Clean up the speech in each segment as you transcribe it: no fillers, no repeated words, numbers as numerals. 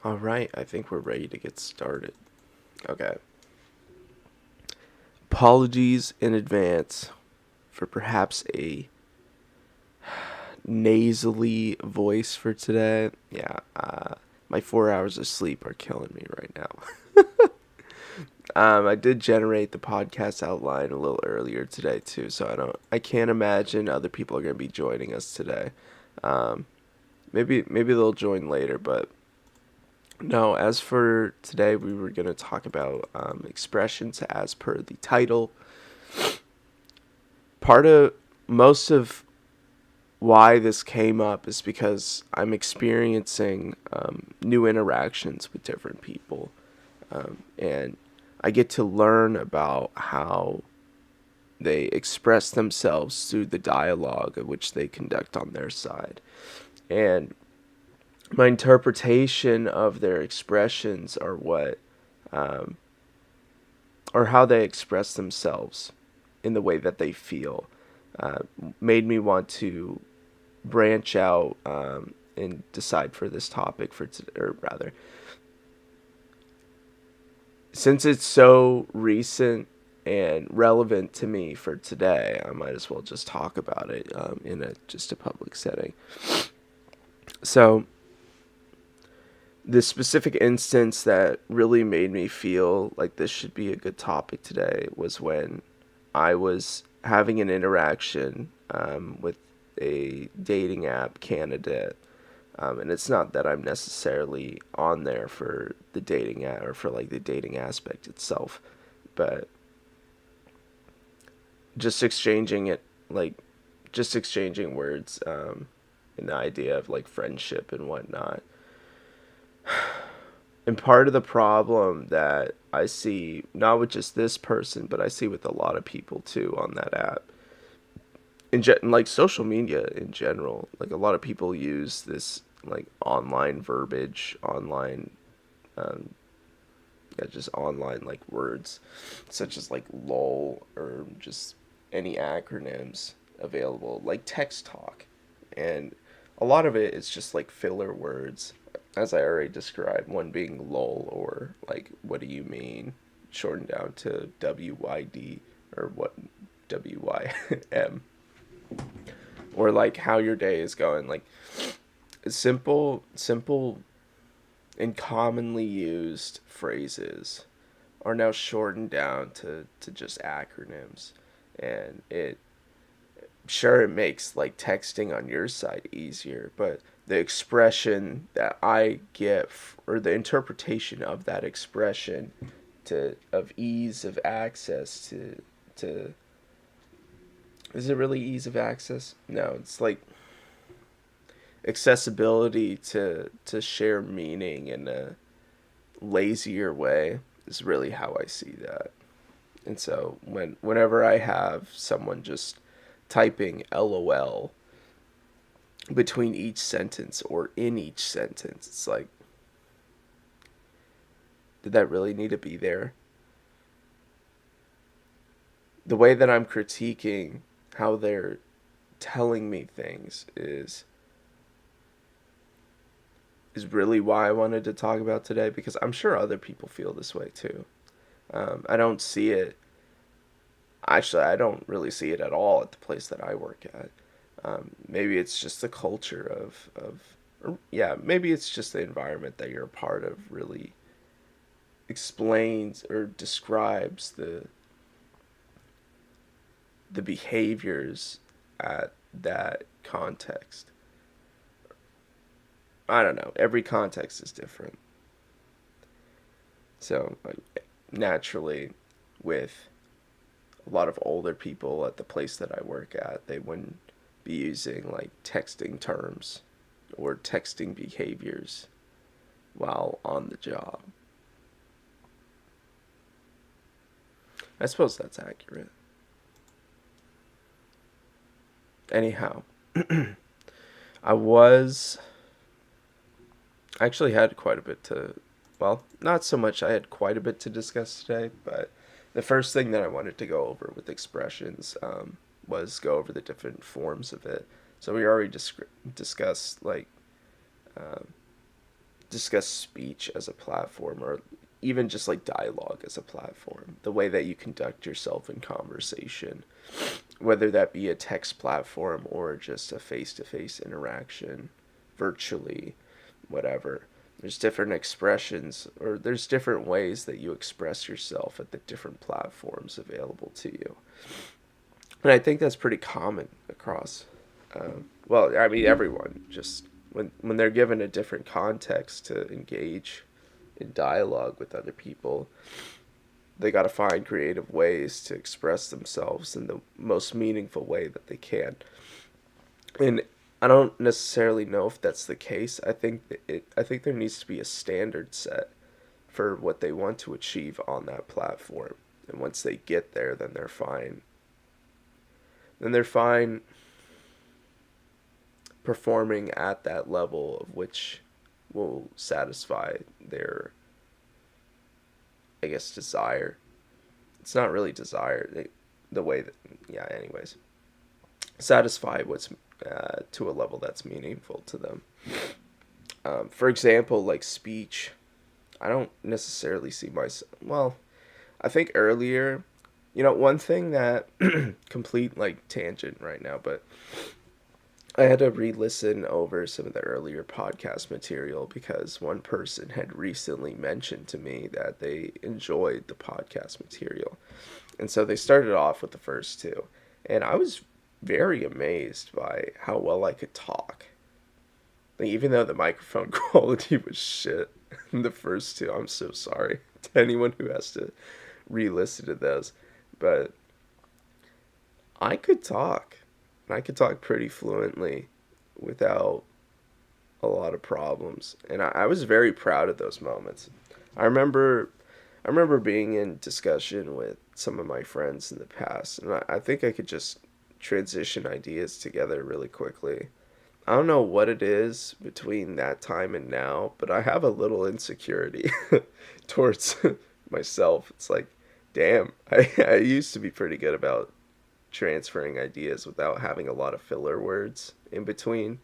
All right, I think we're ready to get started. Okay. Apologies in advance for perhaps a nasally voice for today. Yeah, my 4 hours of sleep are killing me right now. I did generate the podcast outline a little earlier today too, so I can't imagine other people are going to be joining us today. Um, maybe they'll join later, but no, as for today, we were going to talk about expressions as per the title. Part of most of why this came up is because I'm experiencing new interactions with different people. And I get to learn about how they express themselves through the dialogue of which they conduct on their side. And my interpretation of their expressions are what or how they express themselves in the way that they feel uh, made me want to branch out and decide for this topic for or rather, since it's so recent and relevant to me for today, I might as well just talk about it in a public setting. So the specific instance that really made me feel like this should be a good topic today was when I was having an interaction with a dating app candidate. And it's not that I'm necessarily on there for the dating app or for like the dating aspect itself, but just exchanging it, like just exchanging words and the idea of like friendship and whatnot. And part of the problem that I see, not with just this person, but I see with a lot of people too on that app, like social media in general, like a lot of people use this like online verbiage, online, um, yeah, just online like words, such as like lol or just any acronyms available, like text talk, and a lot of it is just like filler words, as I already described. One being lol, or like what do you mean, shortened down to WYD, or what WYM, or like how your day is going, like simple and commonly used phrases are now shortened down to just acronyms. And it sure it makes like texting on your side easier, but the expression that I get or the interpretation of that expression to of ease of access to is it really ease of access? No, it's like accessibility to share meaning in a lazier way is really how I see that. And so whenever I have someone just typing LOL between each sentence or in each sentence, it's like, did that really need to be there? The way that I'm critiquing how they're telling me things is really why I wanted to talk about today, because I'm sure other people feel this way too. I don't see it. Actually, I don't really see it at all at the place that I work at. Maybe it's just the culture or, yeah, maybe it's just the environment that you're a part of really explains or describes the behaviors at that context. I don't know. Every context is different. So, naturally, with a lot of older people at the place that I work at, they wouldn't be using like texting terms or texting behaviors while on the job. I suppose that's accurate. Anyhow, I was I actually had quite a bit to, well, not so much I had quite a bit to discuss today, but the first thing that I wanted to go over with expressions was go over the different forms of it. So we already discussed like um, discuss speech as a platform, or even just like dialogue as a platform, the way that you conduct yourself in conversation, whether that be a text platform or just a face-to-face interaction virtually, whatever. There's different expressions, or there's different ways that you express yourself at the different platforms available to you. And I think that's pretty common across, well, I mean, everyone. Just when they're given a different context to engage in dialogue with other people, they got to find creative ways to express themselves in the most meaningful way that they can. And I don't necessarily know if that's the case. I think there needs to be a standard set for what they want to achieve on that platform. And once they get there, then they're fine. Then they're fine performing at that level of which will satisfy their, I guess, desire. It's not really desire. The way that, yeah, anyways. Satisfy what's to a level that's meaningful to them. For example, like speech, I don't necessarily see myself. Well, I think earlier, one thing that complete like tangent right now, but I had to re-listen over some of the earlier podcast material because one person had recently mentioned to me that they enjoyed the podcast material. And so they started off with the first two. And I was very amazed by how well I could talk. Like, even though the microphone quality was shit in the first two, I'm so sorry to anyone who has to re-listen to those. But I could talk. And I could talk pretty fluently without a lot of problems. And I was very proud of those moments. I remember I remember being in discussion with some of my friends in the past, and I think I could just transition ideas together really quickly. I don't know what it is between that time and now, but I have a little insecurity towards myself. It's like, damn, I used to be pretty good about transferring ideas without having a lot of filler words in between.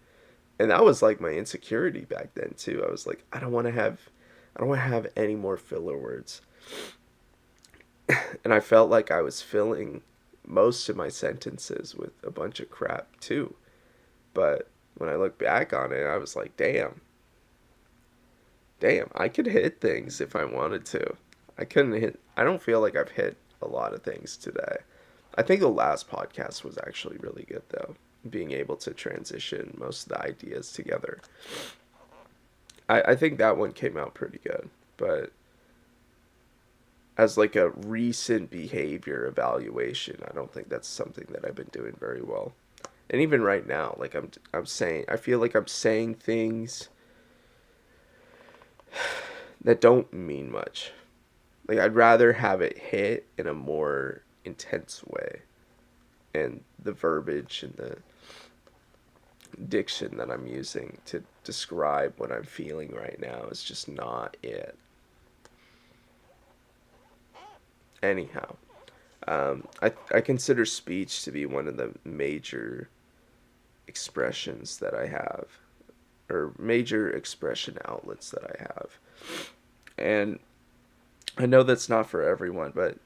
And that was like my insecurity back then too. I was like, I don't want to have any more filler words. And I felt like I was filling most of my sentences with a bunch of crap too. But when I look back on it, I was like, damn, I could hit things if I wanted to. I don't feel like I've hit a lot of things today. I think the last podcast was actually really good though, being able to transition most of the ideas together. I think that one came out pretty good, but as like a recent behavior evaluation, I don't think that's something that I've been doing very well. And even right now, like I'm saying, I feel like I'm saying things that don't mean much. Like I'd rather have it hit in a more intense way, and the verbiage and the diction that I'm using to describe what I'm feeling right now is just not it. Anyhow, I consider speech to be one of the major expressions that I have, or major expression outlets that I have. And I know that's not for everyone, but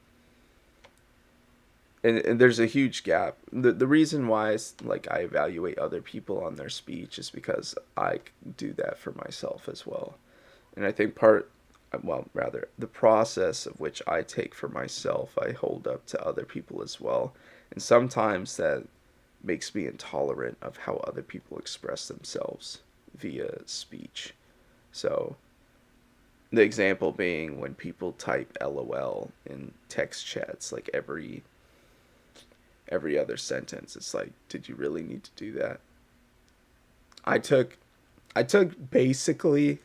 and there's a huge gap. The reason why like I evaluate other people on their speech is because I do that for myself as well. And I think well, rather, the process of which I take for myself, I hold up to other people as well. And sometimes that makes me intolerant of how other people express themselves via speech. So, the example being when people type LOL in text chats, like every other sentence. It's like, did you really need to do that? I took basically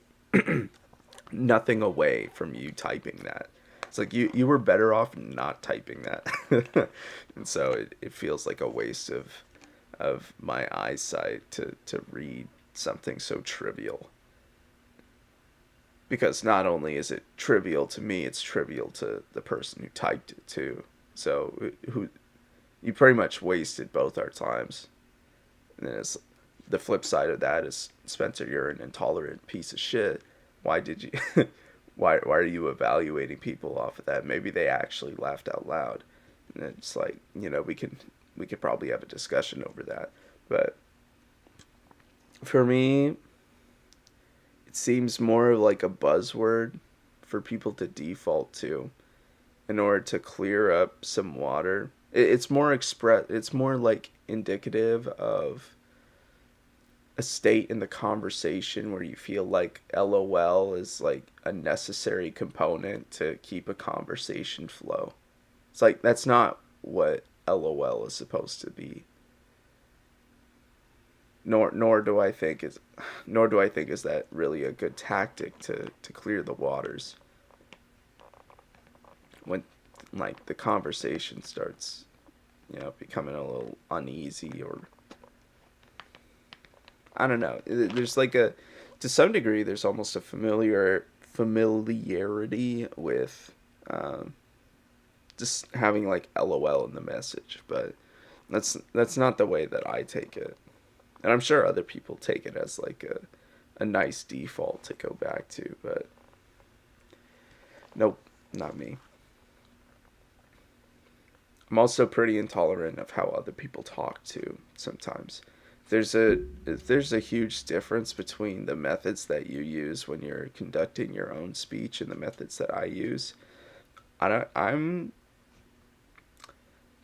nothing away from you typing that. It's like you were better off not typing that. And so it feels like a waste of my eyesight to read something so trivial. Because not only is it trivial to me, it's trivial to the person who typed it too. So who you pretty much wasted both our times. And then the flip side of that is, Spencer, you're an intolerant piece of shit why did you why are you evaluating people off of that? Maybe they actually laughed out loud. And it's like, we could probably have a discussion over that. But for me, it seems more like a buzzword for people to default to in order to clear up some water. It's more it's more like indicative of a state in the conversation where you feel like LOL is like a necessary component to keep a conversation flow. It's like that's not what LOL is supposed to be. Nor do I think is that really a good tactic to clear the waters when like the conversation starts, becoming a little uneasy, or I don't know. There's like a to some degree there's almost a familiarity with just having like LOL in the message, but that's not the way that I take it. And I'm sure other people take it as like a nice default to go back to, but nope, not me. I'm also pretty intolerant of how other people talk too sometimes. If there's a huge difference between the methods that you use when you're conducting your own speech and the methods that I use. I'm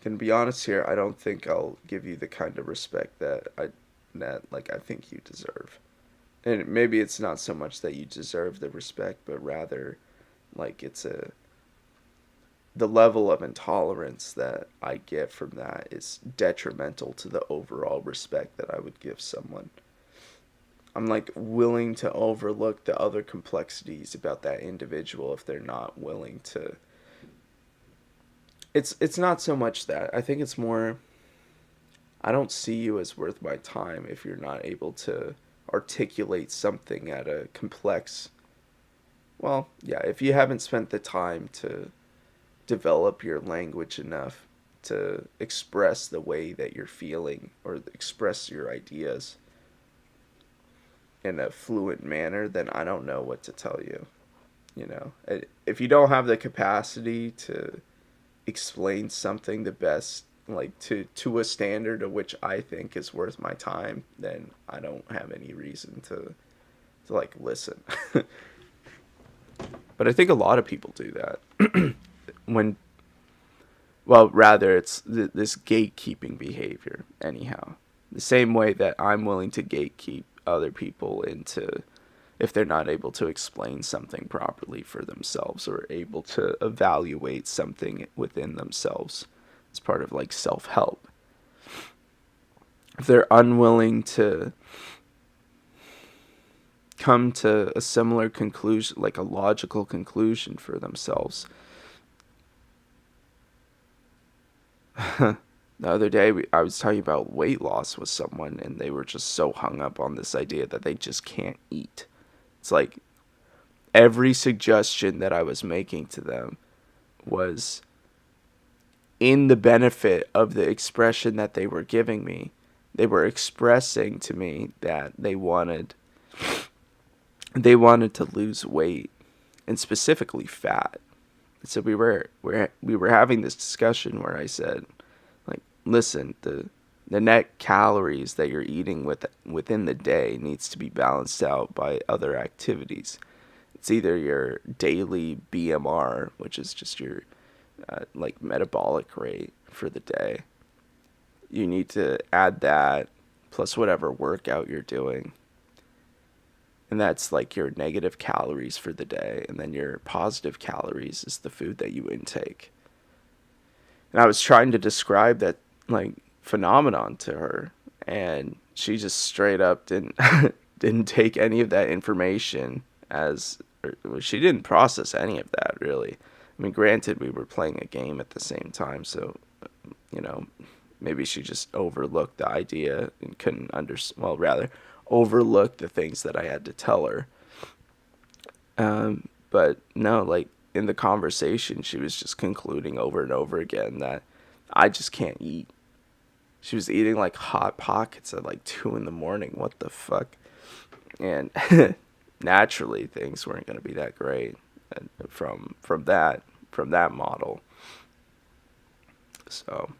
gonna be honest here. I don't think I'll give you the kind of respect that I think you deserve. And maybe it's not so much that you deserve the respect, but rather like it's a the level of intolerance that I get from that is detrimental to the overall respect that I would give someone. I'm like willing to overlook the other complexities about that individual if they're not willing to. It's not so much that. I think it's more I don't see you as worth my time if you're not able to articulate something at a complex. Well, yeah, if you haven't spent the time to develop your language enough to express the way that you're feeling or express your ideas in a fluent manner, then I don't know what to tell you. If you don't have the capacity to explain something the best, like to a standard of which I think is worth my time, then I don't have any reason to like listen. But I think a lot of people do that. when well, rather it's this gatekeeping behavior anyhow, the same way that I'm willing to gatekeep other people into if they're not able to explain something properly for themselves or able to evaluate something within themselves. It's part of like self-help. If they're unwilling to come to a similar conclusion, like a logical conclusion for themselves. The other day, I was talking about weight loss with someone, and they were just so hung up on this idea that they just can't eat. It's like every suggestion that I was making to them was in the benefit of the expression that they were giving me. They were expressing to me that they wanted to lose weight, and specifically fat. So we were having this discussion where I said, like, listen, the net calories that you're eating within the day needs to be balanced out by other activities. It's either your daily BMR, which is just your like metabolic rate for the day. You need to add that plus whatever workout you're doing. And that's like your negative calories for the day. And then your positive calories is the food that you intake. And I was trying to describe that like phenomenon to her. And she just straight up didn't take any of that information as, or she didn't process any of that really. I mean, granted, we were playing a game at the same time. So, you know, maybe she just overlooked the idea and couldn't well, rather overlooked the things that I had to tell her. But no, like in the conversation, she was just concluding over and over again that I just can't eat. She was eating like Hot Pockets at like 2 a.m. What the fuck? And naturally things weren't going to be that great from that model. So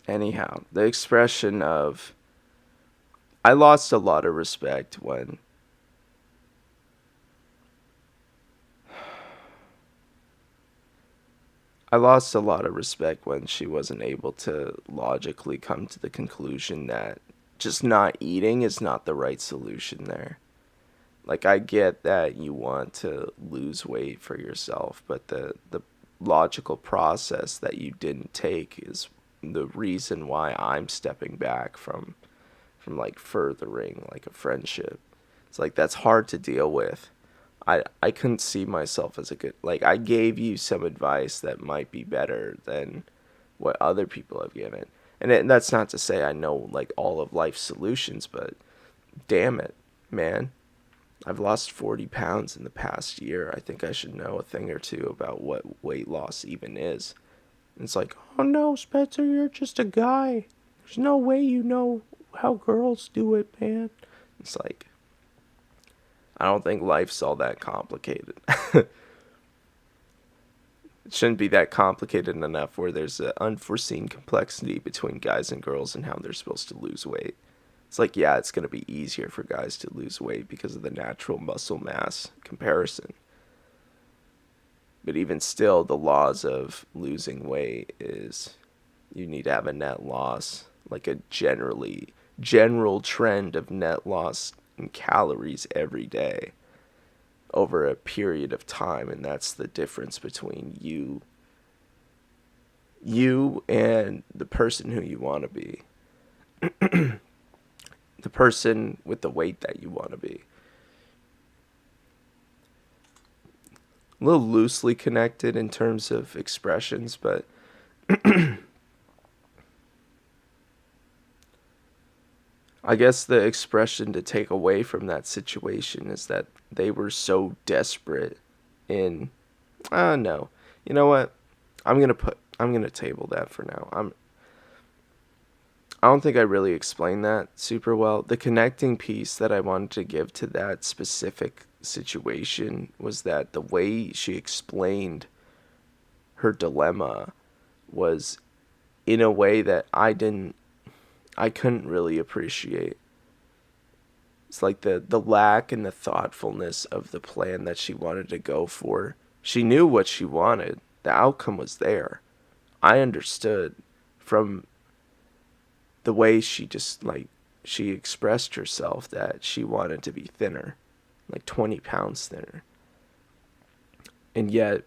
anyhow, the expression of I lost a lot of respect when I lost a lot of respect when she wasn't able to logically come to the conclusion that just not eating is not the right solution there. Like, I get that you want to lose weight for yourself, but the logical process that you didn't take is the reason why I'm stepping back from like furthering like a friendship. It's like that's hard to deal with. I couldn't see myself as a good, like, I gave you some advice that might be better than what other people have given. That's not to say I know like all of life's solutions, but damn it, man. I've lost 40 pounds in the past year. I think I should know a thing or two about what weight loss even is. And it's like, oh no, Spencer, you're just a guy. There's no way you know how girls do it, man. It's like, I don't think life's all that complicated. It shouldn't be that complicated enough where there's an unforeseen complexity between guys and girls and how they're supposed to lose weight. It's like, yeah, it's going to be easier for guys to lose weight because of the natural muscle mass comparison. But even still, the laws of losing weight is you need to have a net loss, like a general trend of net loss in calories every day over a period of time, and that's the difference between you and the person who you want to be. The person with the weight that you want to be. A little loosely connected in terms of expressions, but I guess the expression to take away from that situation is that they were so desperate in no. You know what? I'm going to table that for now. I don't think I really explained that super well. The connecting piece that I wanted to give to that specific situation was that the way she explained her dilemma was in a way that I couldn't really appreciate. It's like the lack and the thoughtfulness of the plan that she wanted to go for. She knew what she wanted. The outcome was there. I understood from the way she expressed herself that she wanted to be thinner, like 20 pounds thinner. And yet,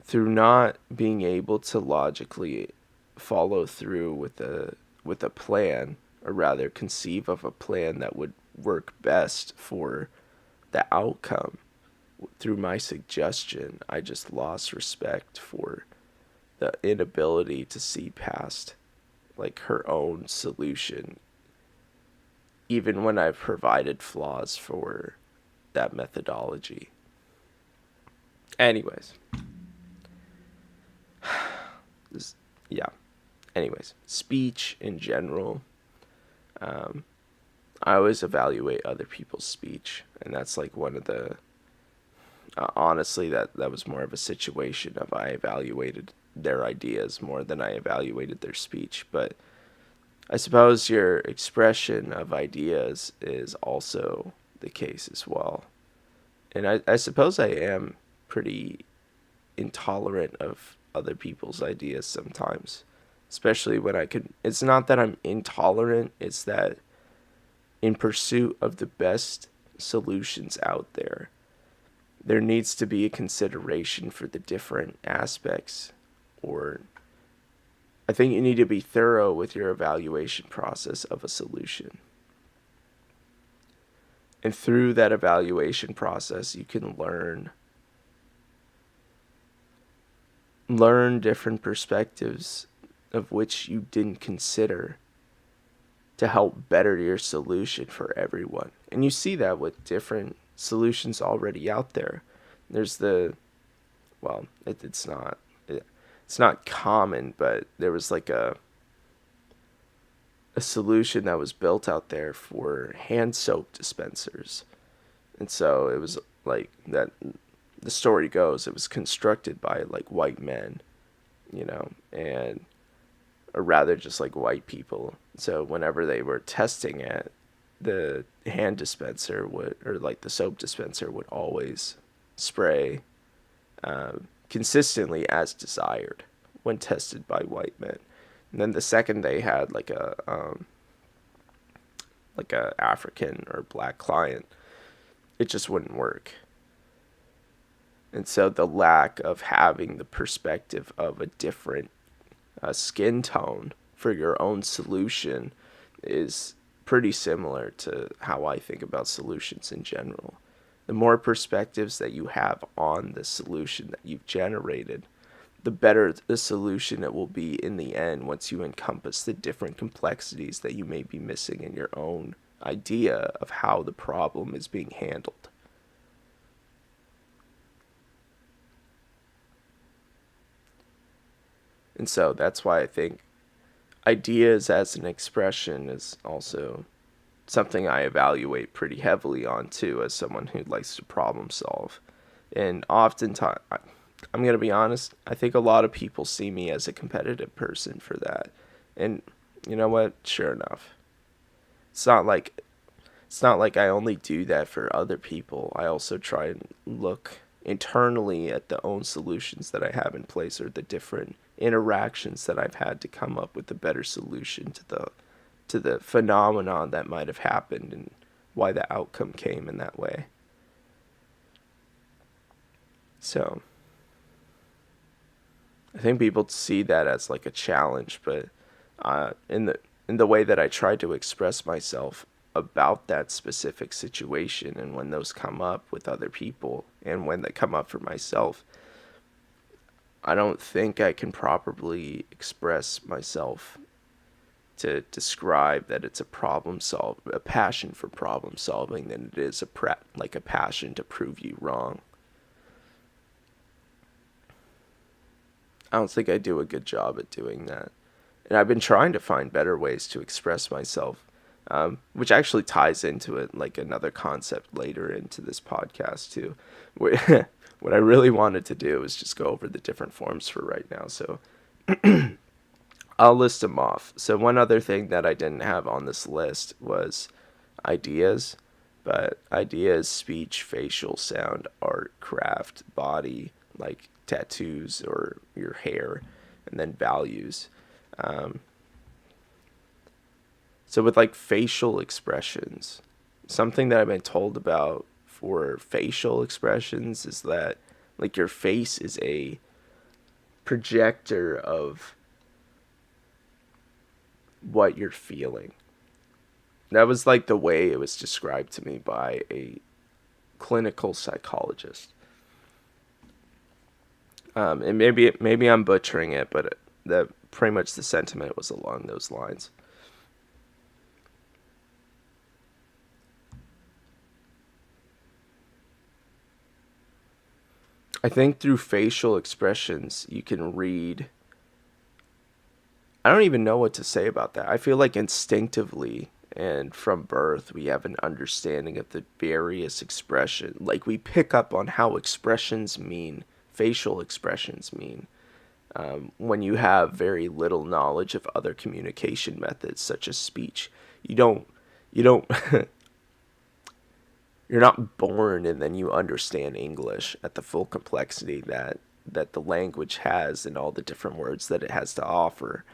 through not being able to logically follow through with a plan, or rather conceive of a plan that would work best for the outcome, through my suggestion, I just lost respect for the inability to see past like her own solution, even when I've provided flaws for that methodology. Anyways, yeah. Anyways, speech in general. I always evaluate other people's speech, and that's like one of the. Honestly, that was more of a situation of I evaluated their ideas more than I evaluated their speech. But I suppose your expression of ideas is also the case as well. And I suppose I am pretty intolerant of other people's ideas sometimes. Especially when it's not that I'm intolerant, it's that in pursuit of the best solutions out there needs to be a consideration for the different aspects, or I think you need to be thorough with your evaluation process of a solution. And through that evaluation process, you can learn different perspectives of which you didn't consider to help better your solution for everyone. And you see that with different solutions already out there. There's the well, it's not common, but there was like a solution that was built out there for hand soap dispensers. And so it was like that, the story goes, it was constructed by like white men, and or rather just like white people. So whenever they were testing it, the hand dispenser would, or like the soap dispenser would always spray consistently as desired when tested by white men. And then the second they had like a African or black client, it just wouldn't work. And so the lack of having the perspective of a different skin tone for your own solution is pretty similar to how I think about solutions in general. The more perspectives that you have on the solution that you've generated, the better the solution it will be in the end once you encompass the different complexities that you may be missing in your own idea of how the problem is being handled. And so that's why I think ideas as an expression is also something I evaluate pretty heavily on too, as someone who likes to problem solve. And oftentimes, I'm going to be honest, I think a lot of people see me as a competitive person for that. And you know what? Sure enough. It's not like it's not like I only do that for other people. I also try and look internally at the own solutions that I have in place, or the different interactions that I've had to come up with a better solution to the phenomenon that might have happened and why the outcome came in that way. So I think people see that as like a challenge, but in the way that I try to express myself about that specific situation, and when those come up with other people and when they come up for myself, I don't think I can properly express myself to describe that it's a passion for problem solving than it is like a passion to prove you wrong. I don't think I do a good job at doing that. And I've been trying to find better ways to express myself, which actually ties into it, like another concept later into this podcast too. What I really wanted to do is just go over the different forms for right now. So I'll list them off. So one other thing that I didn't have on this list was ideas, but ideas, speech, facial, sound, art, craft, body, like tattoos or your hair, and then values. Um, so with like facial expressions, something that I've been told about for facial expressions is that like your face is a projector of what you're feeling. That was like the way it was described to me by a clinical psychologist. And maybe I'm butchering it, but that pretty much the sentiment was along those lines. I think through facial expressions you can read. I don't even know what to say about that. I feel like instinctively and from birth we have an understanding of the various expression. Like we pick up on how expressions mean, facial expressions mean. When you have very little knowledge of other communication methods such as speech, you don't you're not born and then you understand English at the full complexity that the language has and all the different words that it has to offer.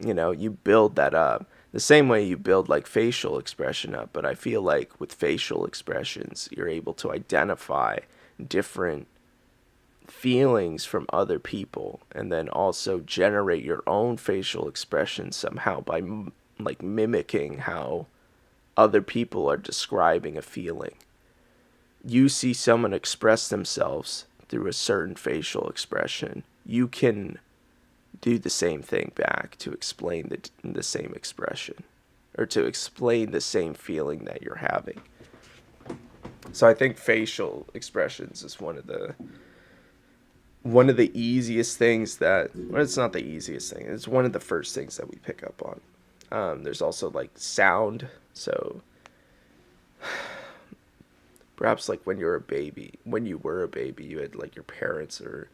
You build that up the same way you build like facial expression up, but I feel like with facial expressions you're able to identify different feelings from other people and then also generate your own facial expression somehow by like mimicking how other people are describing a feeling. You see someone express themselves through a certain facial expression, you can do the same thing back to explain the same expression or to explain the same feeling that you're having. So I think facial expressions is one of one of the easiest things that, well, it's not the easiest thing, it's one of the first things that we pick up on. There's also like sound. So perhaps like when you were a baby, you had like your parents or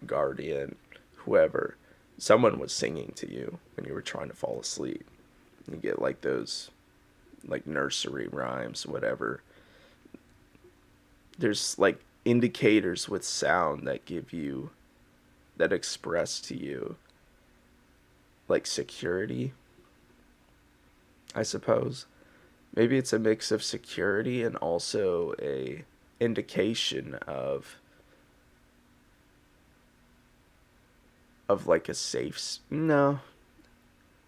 guardian, whoever, someone was singing to you when you were trying to fall asleep. You get like those like nursery rhymes, whatever. There's like indicators with sound that give you, that express to you like security, I suppose. Maybe it's a mix of security and also a indication of like a no,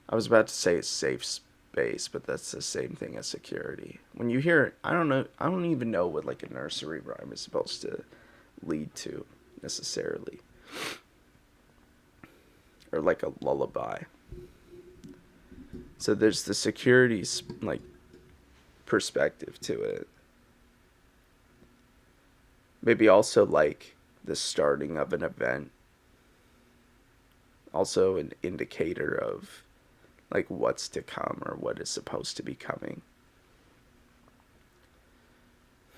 I was about to say a safe space, but that's the same thing as security. When you hear, I don't know, I don't even know what like a nursery rhyme is supposed to lead to necessarily, or like a lullaby. So there's the security like perspective to it. Maybe also like the starting of an event, also an indicator of like what's to come or what is supposed to be coming.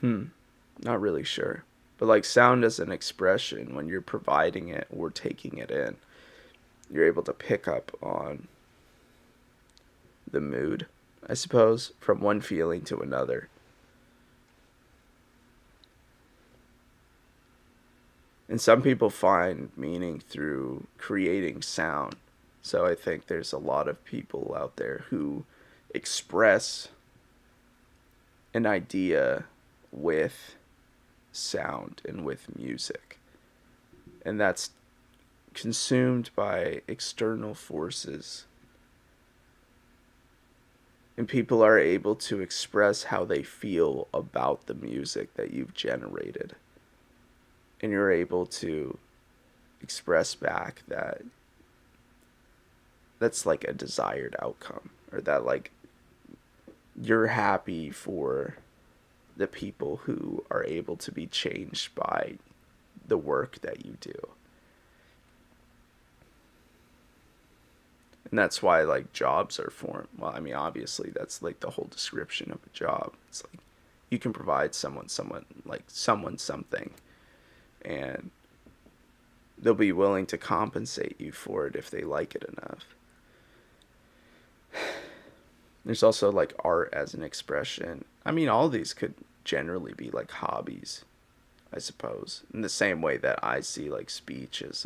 Not really sure. But like sound as an expression, when you're providing it or taking it in, you're able to pick up on the mood, I suppose, from one feeling to another. And some people find meaning through creating sound. So I think there's a lot of people out there who express an idea with sound and with music. And that's consumed by external forces. And people are able to express how they feel about the music that you've generated. And you're able to express back that that's like a desired outcome, or that like you're happy for the people who are able to be changed by the work that you do. And that's why like jobs are formed. Well, I mean, obviously that's like the whole description of a job. It's like you can provide someone something, and they'll be willing to compensate you for it if they like it enough. There's also like art as an expression. I mean, all these could generally be like hobbies, I suppose. In the same way that I see like speech as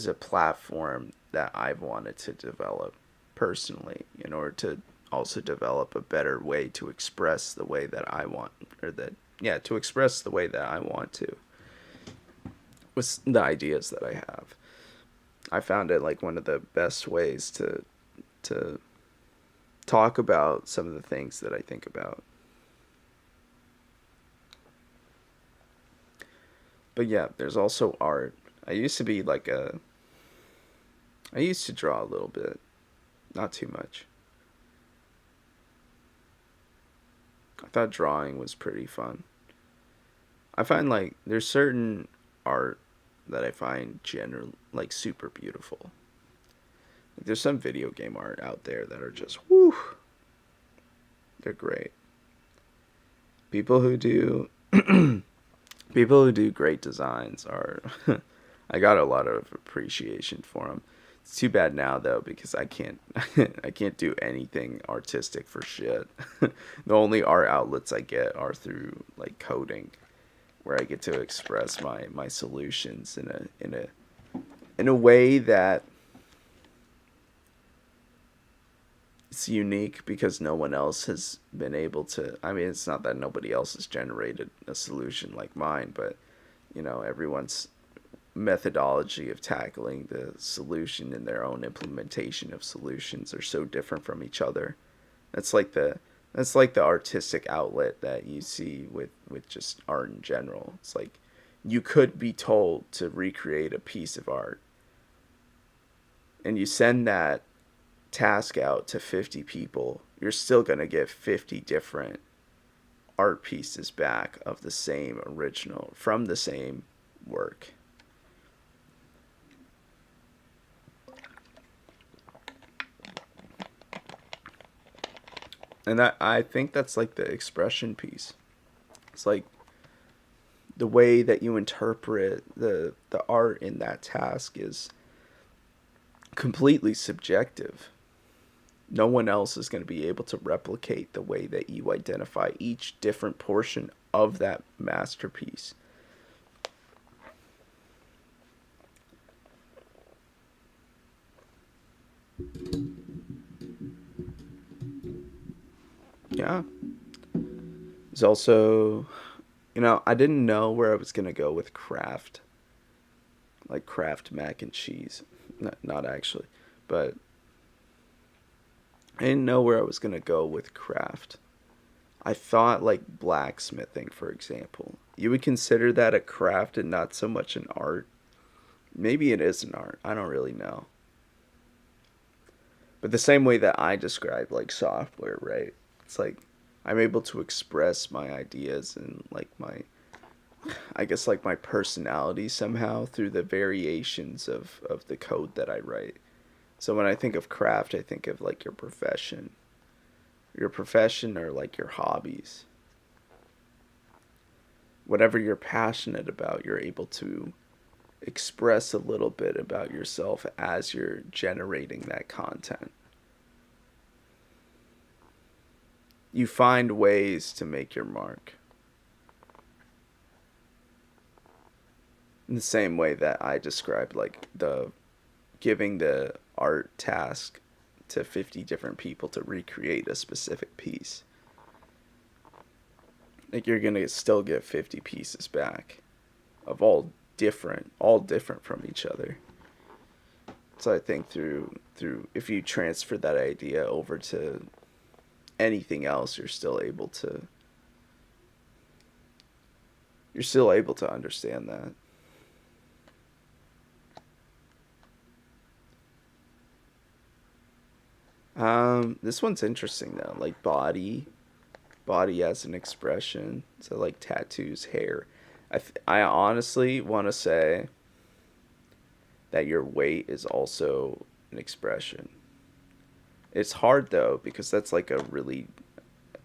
a platform that I've wanted to develop personally in order to also develop a better way to express the way that I want, or that, yeah, to express the way that I want to with the ideas that I have. I found it like one of the best ways to talk about some of the things that I think about. But yeah, there's also art. I used to be like a I used to draw a little bit, not too much. I thought drawing was pretty fun. I find like there's certain art that I find general like super beautiful. Like, there's some video game art out there that are just whoo, they're great. People who do people who do great designs are I got a lot of appreciation for them. It's too bad now though because I can't I can't do anything artistic for shit. The only art outlets I get are through like coding, where I get to express my solutions in a way that it's unique because no one else has been able to. I mean, it's not that nobody else has generated a solution like mine, but you know, everyone's methodology of tackling the solution and their own implementation of solutions are so different from each other. That's like the that's like the artistic outlet that you see with just art in general. It's like you could be told to recreate a piece of art, and you send that task out to 50 people, you're still going to get 50 different art pieces back of the same original from the same work. And that, I think that's like the expression piece. It's like the way that you interpret the art in that task is completely subjective. No one else is going to be able to replicate the way that you identify each different portion of that masterpiece. Yeah. There's also, I didn't know where I was going to go with Kraft, like Kraft mac and cheese. Not actually, but I didn't know where I was going to go with Kraft. I thought like blacksmithing, for example. You would consider that a craft and not so much an art. Maybe it is an art. I don't really know. But the same way that I describe like software, right? It's like I'm able to express my ideas and like I guess like my personality somehow through the variations of the code that I write. So when I think of craft, I think of like your profession or like your hobbies. Whatever you're passionate about, you're able to express a little bit about yourself as you're generating that content. You find ways to make your mark. In the same way that I described like the giving the art task to 50 different people to recreate a specific piece. Like you're going to still get 50 pieces back of all different from each other. So I think through if you transfer that idea over to anything else, you're still able to understand that. This one's interesting though. Like body as an expression. So like tattoos, hair. I honestly want to say that your weight is also an expression. It's hard though because that's like a really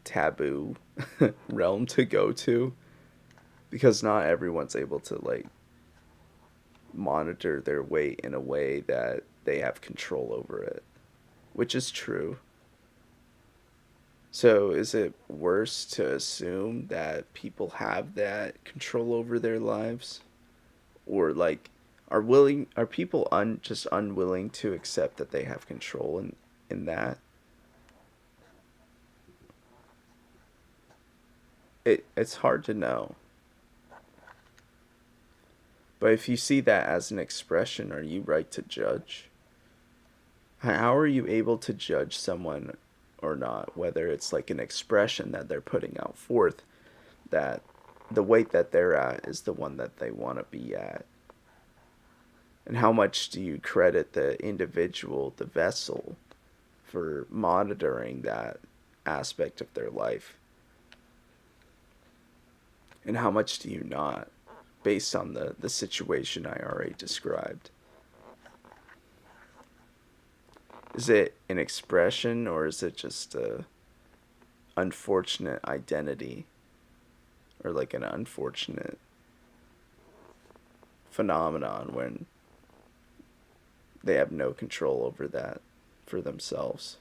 taboo realm to go to because not everyone's able to like monitor their weight in a way that they have control over it, which is true. So is it worse to assume that people have that control over their lives, or like are people just unwilling to accept that they have control in that? It's hard to know. But if you see that as an expression, are you right to judge? How are you able to judge someone or not, whether it's like an expression that they're putting out forth, that the weight that they're at is the one that they want to be at? And how much do you credit the individual, the vessel, for monitoring that aspect of their life? And how much do you not, based on the situation I already described? Is it an expression or is it just a unfortunate identity or like an unfortunate phenomenon when they have no control over that for themselves?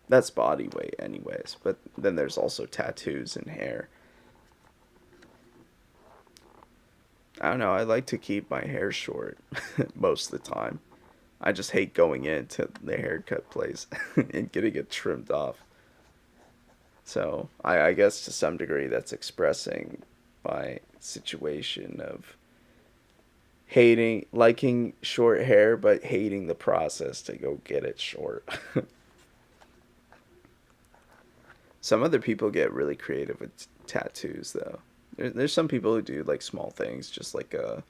That's body weight anyways, but then there's also tattoos and hair. I don't know, I like to keep my hair short most of the time. I just hate going into the haircut place and getting it trimmed off. So I guess to some degree that's expressing my situation of liking short hair, but hating the process to go get it short. Some other people get really creative with tattoos, though. There's some people who do like small things, just like a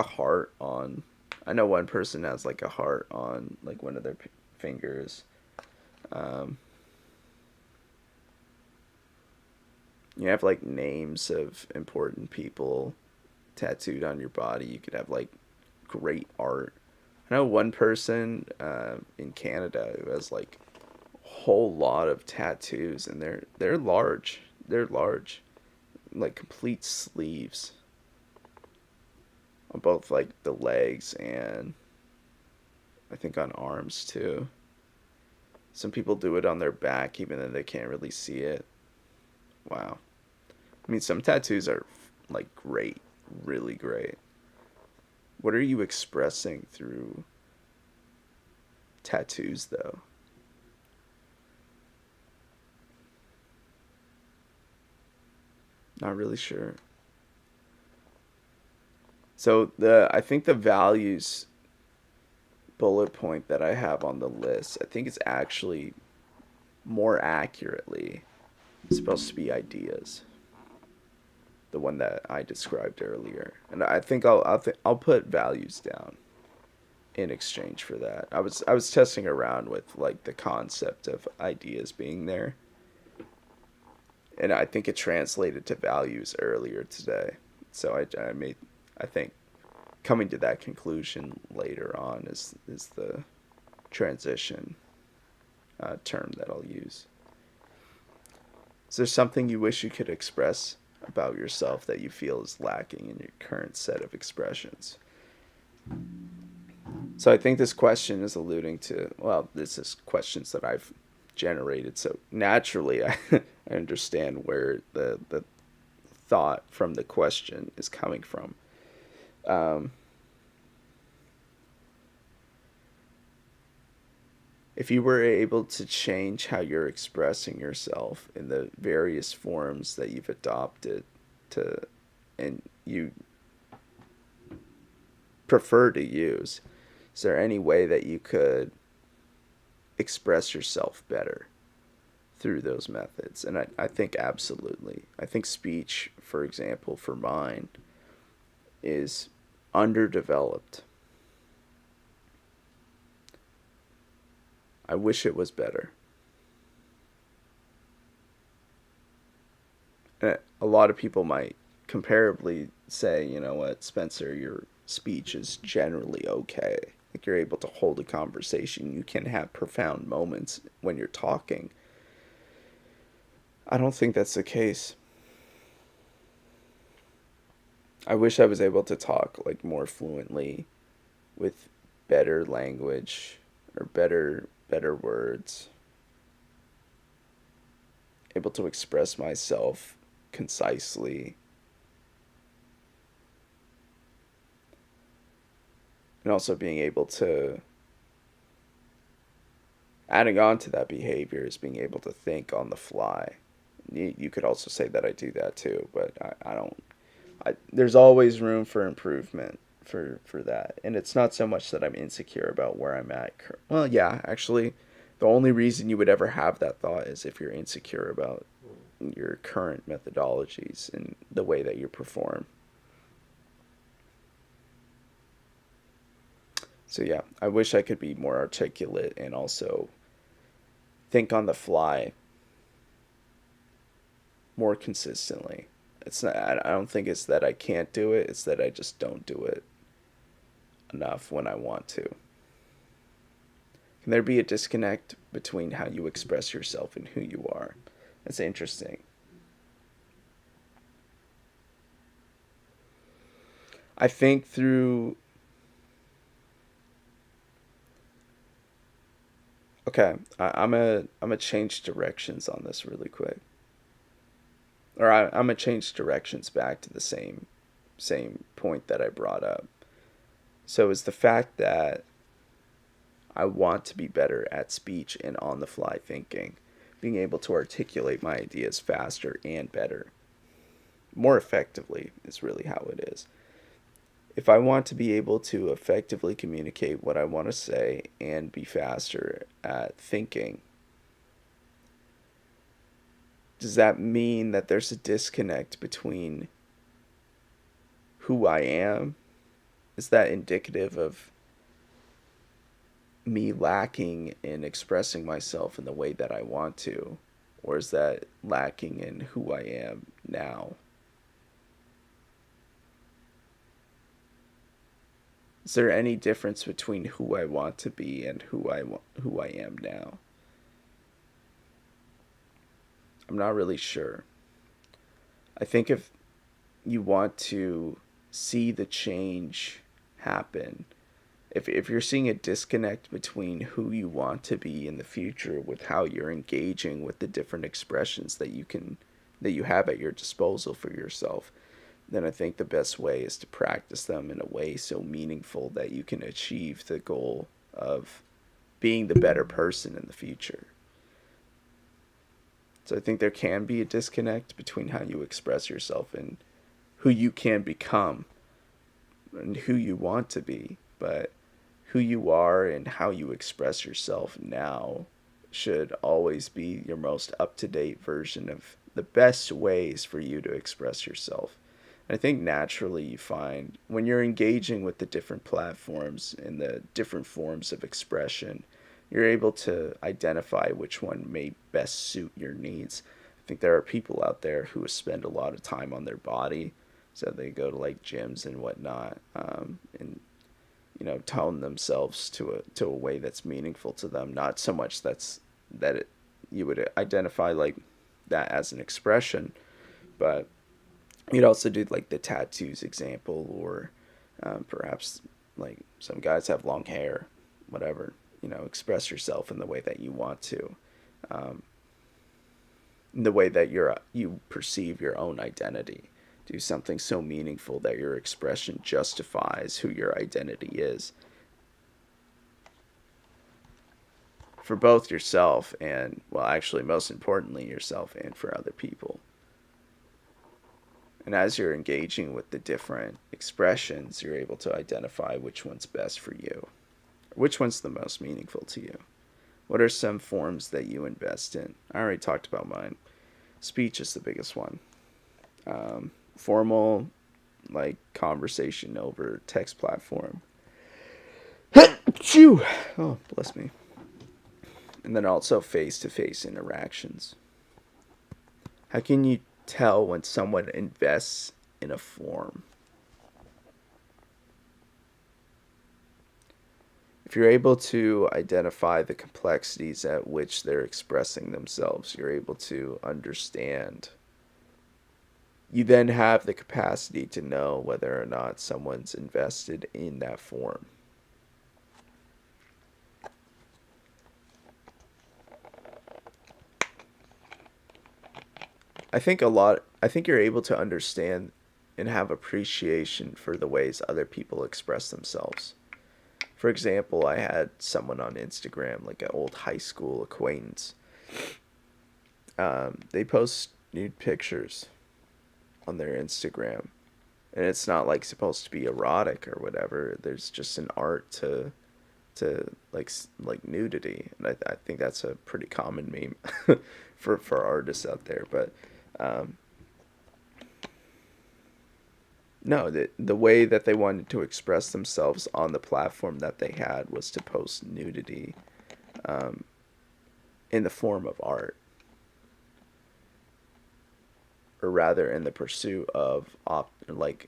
heart on. I know one person has like a heart on like one of their fingers. Um, You have like names of important people tattooed on your body. You could have like great art. I know one person in Canada who has like a whole lot of tattoos, and they're large. They're large, like complete sleeves on both like the legs and I think on arms too. Some people do it on their back even though they can't really see it. Wow. I mean, some tattoos are like great, really great. What are you expressing through tattoos though? Not really sure. So the I think the values bullet point that I have on the list, I think it's actually more accurately supposed to be ideas. The one that I described earlier, and I think I'll put values down in exchange for that. I was testing around with like the concept of ideas being there, and I think it translated to values earlier today. So I made I think coming to that conclusion later on is the transition term that I'll use. Is there something you wish you could express about yourself that you feel is lacking in your current set of expressions? So I think this question is alluding to, well, this is questions that I've generated. So naturally, I understand where the thought from the question is coming from. Um, if you were able to change how you're expressing yourself in the various forms that you've adopted to, and you prefer to use, is there any way that you could express yourself better through those methods? And I think absolutely. I think speech, for example, for mine, is underdeveloped. I wish it was better. And a lot of people might comparably say, you know what, Spencer, your speech is generally okay. Like you're able to hold a conversation. You can have profound moments when you're talking. I don't think that's the case. I wish I was able to talk like more fluently with better language or better words, able to express myself concisely, and also being able to, adding on to that behavior is being able to think on the fly. You could also say that I do that too, but I don't. There's always room for improvement for that, and it's not so much that I'm insecure about where I'm at. Well, yeah, actually, the only reason you would ever have that thought is if you're insecure about your current methodologies and the way that you perform. So yeah, I wish I could be more articulate and also think on the fly more consistently. It's not. I don't think it's that I can't do it. It's that I just don't do it enough when I want to. Can there be a disconnect between how you express yourself and who you are? That's interesting. I think through. Okay, I'm a change directions on this really quick, or I'm gonna change directions back to the same point that I brought up. So it's the fact that I want to be better at speech and on the fly thinking, being able to articulate my ideas faster and better, more effectively is really how it is. If I want to be able to effectively communicate what I want to say and be faster at thinking, does that mean that there's a disconnect between who I am? Is that indicative of me lacking in expressing myself in the way that I want to? or is that lacking in who I am now? Is there any difference between who I want to be and who I am now? I'm not really sure. I think if you want to see the change happen, if you're seeing a disconnect between who you want to be in the future with how you're engaging with the different expressions that you have at your disposal for yourself, then I think the best way is to practice them in a way so meaningful that you can achieve the goal of being the better person in the future. So I think there can be a disconnect between how you express yourself and who you can become and who you want to be. But who you are and how you express yourself now should always be your most up to date version of the best ways for you to express yourself. I think naturally you find when you're engaging with the different platforms and the different forms of expression, you're able to identify which one may best suit your needs. I think there are people out there who spend a lot of time on their body, so they go to like gyms and whatnot, and tone themselves to a way that's meaningful to them. Not so much that it you would identify like that as an expression, but you'd also do like the tattoos example, or perhaps like some guys have long hair, whatever. Express yourself in the way that you want to, in the way that you perceive your own identity. Do something so meaningful that your expression justifies who your identity is for both yourself and, well, actually, most importantly, yourself and for other people. And as you're engaging with the different expressions, you're able to identify which one's best for you, which one's the most meaningful to you. What are some forms that you invest in? I already talked about mine. Speech is the biggest one. Formal, like conversation over text platform. Phew! Oh, bless me. And then also face-to-face interactions. How can you tell when someone invests in a form? If you're able to identify the complexities at which they're expressing themselves, you're able to understand. You then have the capacity to know whether or not someone's invested in that form. I think you're able to understand and have appreciation for the ways other people express themselves. For example, I had someone on Instagram, like an old high school acquaintance. They post nude pictures on their Instagram, and it's not like supposed to be erotic or whatever. There's just an art to like nudity, and I think that's a pretty common meme for artists out there. But um, no, the way that they wanted to express themselves on the platform that they had was to post nudity um, in the form of art, or rather in the pursuit of optimally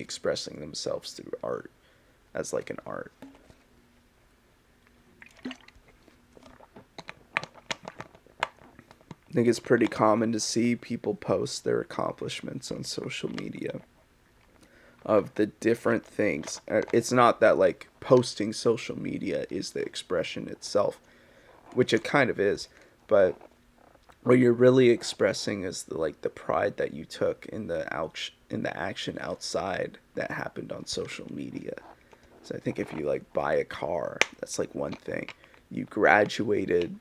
expressing themselves through art, as like an art. I think it's pretty common to see people post their accomplishments on social media of the different things. It's not that like posting social media is the expression itself, which it kind of is, but what you're really expressing is the pride that you took in the action outside that happened on social media. So I think if you like buy a car, that's like one thing. You graduated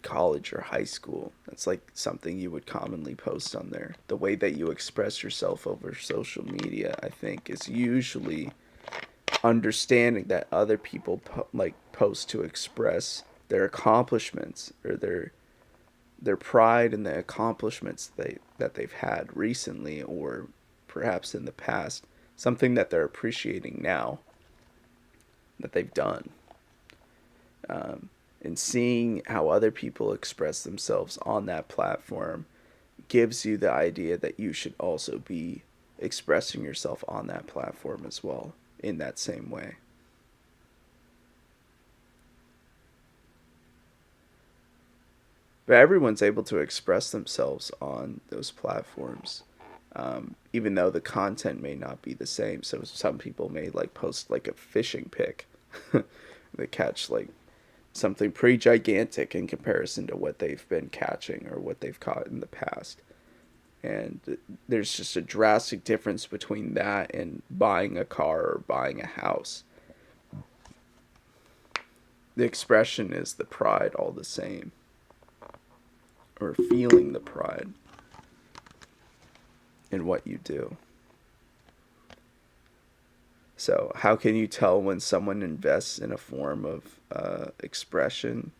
college or high school. That's like something you would commonly post on there. The way that you express yourself over social media, I think, is usually understanding that other people post to express their accomplishments or their pride in the accomplishments that they've had recently or perhaps in the past, something that they're appreciating now that they've done. And seeing how other people express themselves on that platform gives you the idea that you should also be expressing yourself on that platform as well in that same way. But everyone's able to express themselves on those platforms, even though the content may not be the same. So some people may like post like a fishing pic. They catch like something pretty gigantic in comparison to what they've been catching or what they've caught in the past. And there's just a drastic difference between that and buying a car or buying a house. The expression is the pride all the same, or feeling the pride in what you do. So, how can you tell when someone invests in a form of expression?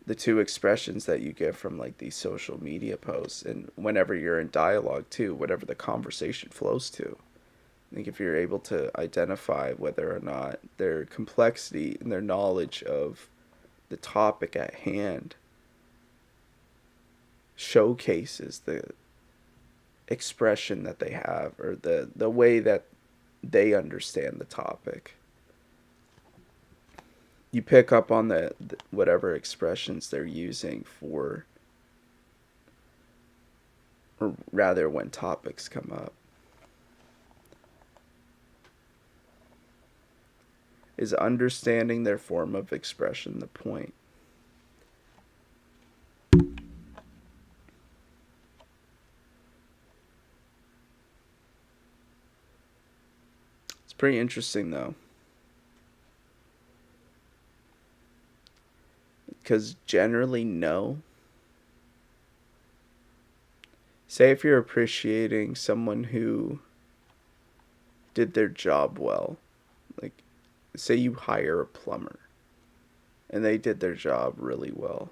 The two expressions that you get from like these social media posts, and whenever you're in dialogue too, whatever the conversation flows to. I think if you're able to identify whether or not their complexity and their knowledge of the topic at hand showcases the expression that they have, or the way that they understand the topic, you pick up on the whatever expressions they're using for, or rather when topics come up. Is understanding their form of expression the point? It's pretty interesting though, because generally, no. Say if you're appreciating someone who did their job well, like say you hire a plumber and they did their job really well.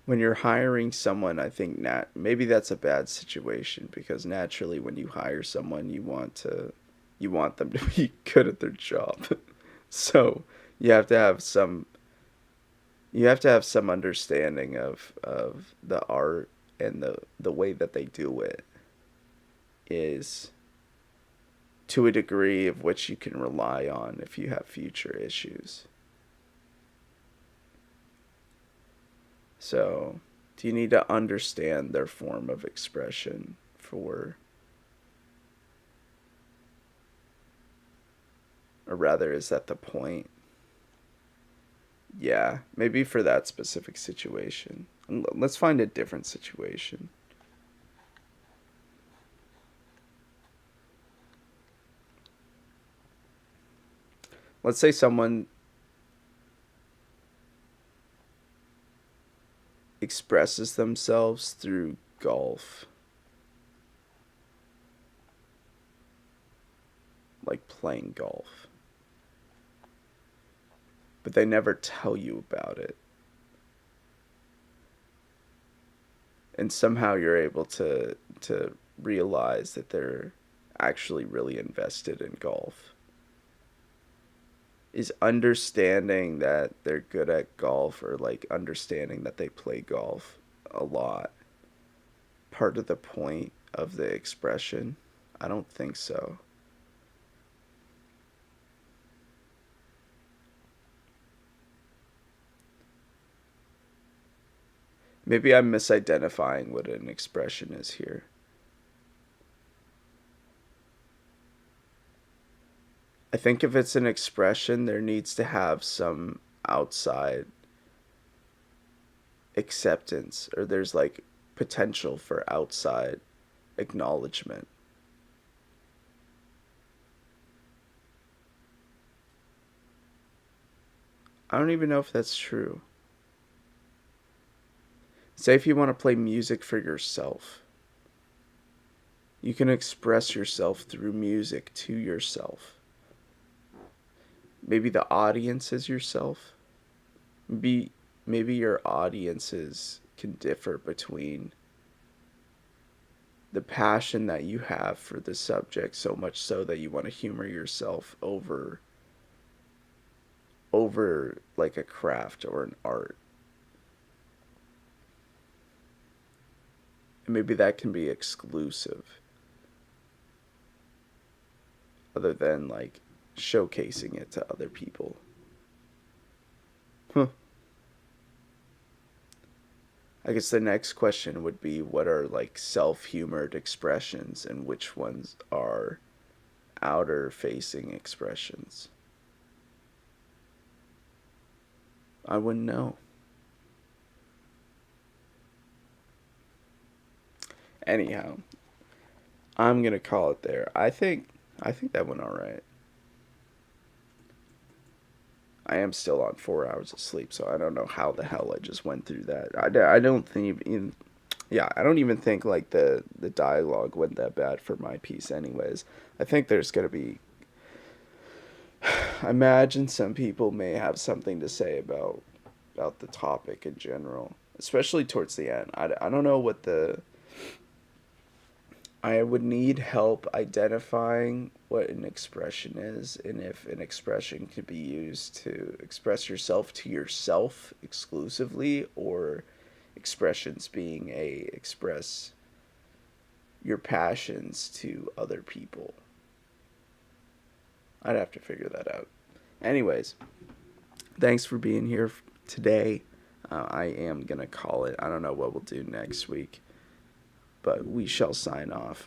When you're hiring someone, I think maybe that's a bad situation, because naturally when you hire someone, you want them to be good at their job. So you have to have some you have to have some understanding of the art, and the way that they do it is to a degree of which you can rely on if you have future issues. So, do you need to understand their form of expression for, or rather, is that the point? Yeah, maybe for that specific situation. Let's find a different situation. Let's say someone expresses themselves through golf, like playing golf, but they never tell you about it. And somehow you're able to realize that they're actually really invested in golf. Is understanding that they're good at golf, or like understanding that they play golf a lot, part of the point of the expression? I don't think so. Maybe I'm misidentifying what an expression is here. I think if it's an expression, there needs to have some outside acceptance, or there's like potential for outside acknowledgement. I don't even know if that's true. Say if you want to play music for yourself, you can express yourself through music to yourself. Maybe the audience is yourself. Maybe your audiences can differ between the passion that you have for the subject, so much so that you want to humor yourself over over like a craft or an art. And maybe that can be exclusive, other than like showcasing it to other people. Huh. I guess the next question would be, what are like self-humored expressions and which ones are outer facing expressions? I wouldn't know. Anyhow, I'm gonna call it there. I think that went all right. I am still on 4 hours of sleep, so I don't know how the hell I just went through that. I don't think even, yeah, I don't even think like the dialogue went that bad for my piece anyways. I think there's going to be, I imagine some people may have something to say about the topic in general, especially towards the end. I don't know what the, I would need help identifying what an expression is and if an expression could be used to express yourself to yourself exclusively, or expressions being a express your passions to other people. I'd have to figure that out. Anyways, thanks for being here today. I am going to call it. I don't know what we'll do next week, but we shall sign off.